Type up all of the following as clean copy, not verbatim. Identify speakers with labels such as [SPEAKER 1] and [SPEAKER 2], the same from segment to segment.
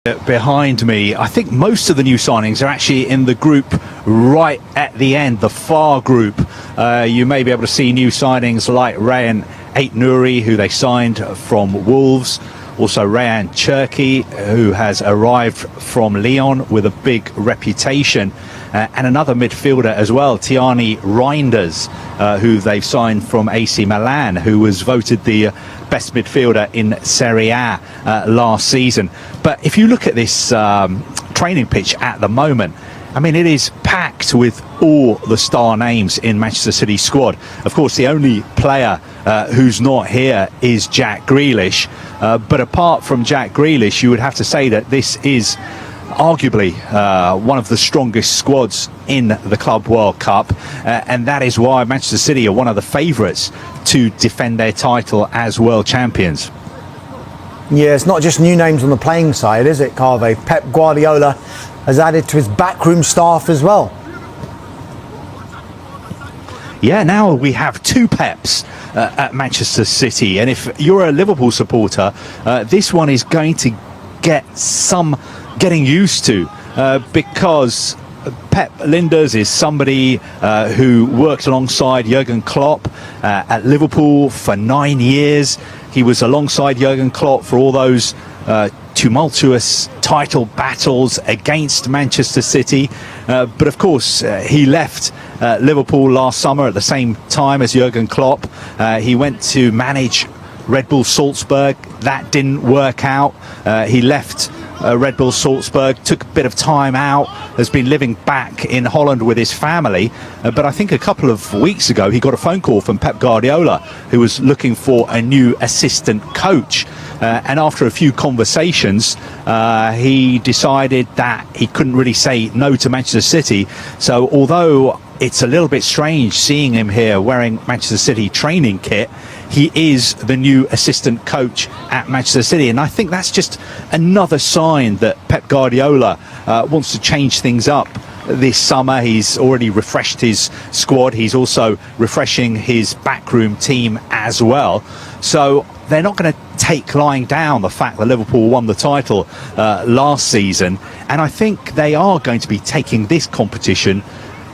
[SPEAKER 1] Behind me, I think most of the new signings are actually in the group right at the end, the far group. You may be able to see new signings like Rayan Aït-Nouri, who they signed from Wolves. Also Rayan Cherki, who has arrived from Lyon with a big reputation. And another midfielder as well, Tiani Reinders, who they've signed from AC Milan, who was voted the best midfielder in Serie A last season. But if you look at this training pitch at the moment, I mean, it is packed with all the star names in Manchester City's squad. Of course, the only player who's not here is Jack Grealish. But apart from Jack Grealish, you would have to say that this is arguably one of the strongest squads in the Club World Cup, and that is why Manchester City are one of the favourites to defend their title as world champions.
[SPEAKER 2] Yeah, it's not just new names on the playing side, is it, Kaveh? Pep Guardiola has added to his backroom staff as well.
[SPEAKER 1] Yeah, now we have two Peps at Manchester City, and if you're a Liverpool supporter, this one is going to get some getting used to, because Pep Lijnders is somebody who worked alongside Jurgen Klopp at Liverpool for 9 years. He was alongside Jurgen Klopp for all those tumultuous title battles against Manchester City, but of course he left Liverpool last summer at the same time as Jurgen Klopp. He went to manage Red Bull Salzburg. That didn't work out. He left Red Bull Salzburg, took a bit of time out, has been living back in Holland with his family, but I think a couple of weeks ago he got a phone call from Pep Guardiola, who was looking for a new assistant coach, and after a few conversations he decided that he couldn't really say no to Manchester City. So although it's a little bit strange seeing him here wearing Manchester City training kit, he is the new assistant coach at Manchester City, and I think that's just another sign that Pep Guardiola wants to change things up this summer. He's already refreshed his squad. He's also refreshing his backroom team as well. So they're not going to take lying down the fact that Liverpool won the title last season, and I think they are going to be taking this competition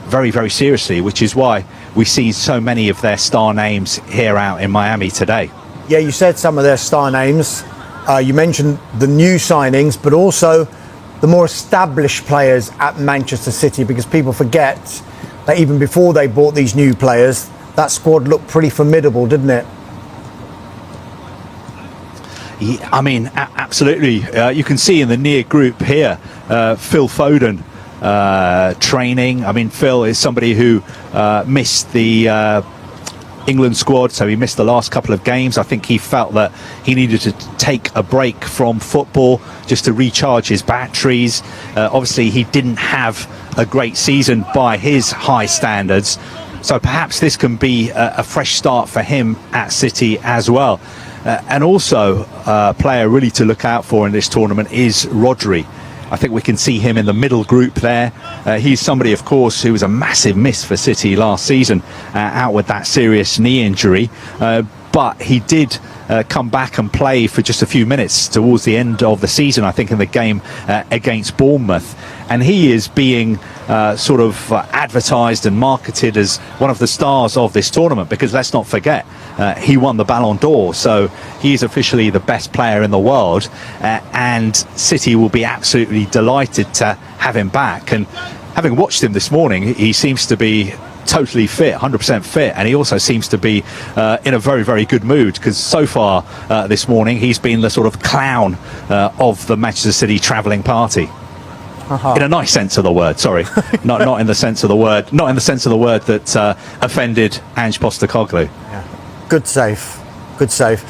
[SPEAKER 1] very, very seriously, which is why we see so many of their star names here out in Miami today.
[SPEAKER 2] Yeah, you said some of their star names. You mentioned the new signings, but also the more established players at Manchester City, because people forget that even before they bought these new players, that squad looked pretty formidable, didn't it?
[SPEAKER 1] Yeah, I mean, absolutely. You can see in the near group here, Phil Foden training. I mean, Phil is somebody who missed the England squad, so he missed the last couple of games. I think he felt that he needed to take a break from football just to recharge his batteries. Obviously he didn't have a great season by his high standards, so perhaps this can be a fresh start for him at City as well. And also a player really to look out for in this tournament is Rodri. I think we can see him in the middle group there. He's somebody, of course, who was a massive miss for City last season, out with that serious knee injury. But he did come back and play for just a few minutes towards the end of the season, I think, in the game against Bournemouth. And he is being sort of advertised and marketed as one of the stars of this tournament, because let's not forget, he won the Ballon d'Or, so he's officially the best player in the world, and City will be absolutely delighted to have him back. And having watched him this morning, he seems to be totally fit, 100% fit, and he also seems to be in a very, very good mood, because so far this morning he's been the sort of clown of the Manchester City travelling party. In a nice sense of the word, sorry, not in the sense of the word, that offended Ange Postecoglou.
[SPEAKER 2] Yeah. Good save, good save.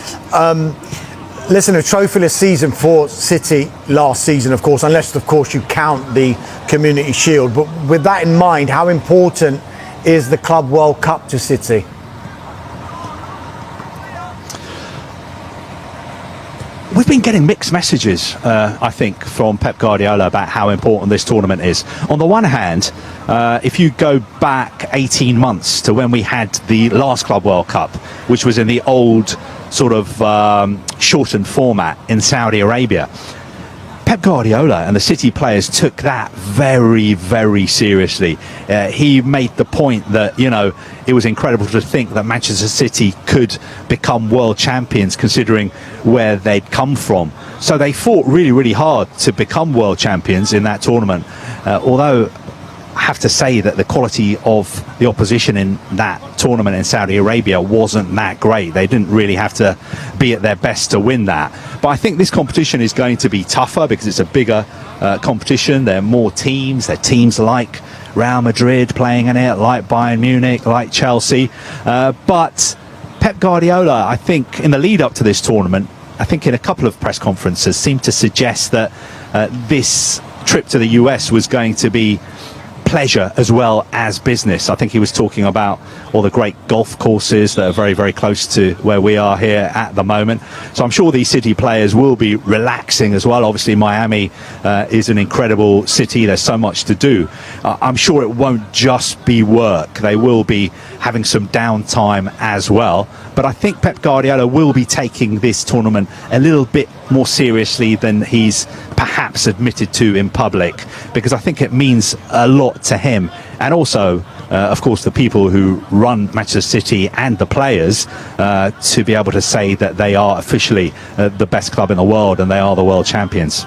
[SPEAKER 2] Listen, a trophyless season for City last season, of course, unless of course you count the Community Shield. But with that in mind, how important is the Club World Cup to City?
[SPEAKER 1] We've been getting mixed messages, I think, from Pep Guardiola about how important this tournament is. On the one hand, if you go back 18 months to when we had the last Club World Cup, which was in the old sort of shortened format in Saudi Arabia, Pep Guardiola and the City players took that very, very seriously. He made the point that, you know, it was incredible to think that Manchester City could become world champions considering where they'd come from. So they fought really, really hard to become world champions in that tournament. Although I have to say that the quality of the opposition in that tournament in Saudi Arabia wasn't that great. They didn't really have to be at their best to win that. But I think this competition is going to be tougher because it's a bigger competition. There are more teams. There are teams like Real Madrid playing in it, like Bayern Munich, like Chelsea. But Pep Guardiola, I think, in the lead up to this tournament, I think in a couple of press conferences, seemed to suggest that this trip to the US was going to be pleasure as well as business. I think he was talking about all the great golf courses that are very, very close to where we are here at the moment. So I'm sure these City players will be relaxing as well. Obviously, Miami is an incredible city. There's so much to do. I'm sure it won't just be work. They will be having some downtime as well. But I think Pep Guardiola will be taking this tournament a little bit more seriously than he's perhaps admitted to in public, because I think it means a lot to him, and also of course the people who run Manchester City and the players, to be able to say that they are officially the best club in the world and they are the world champions.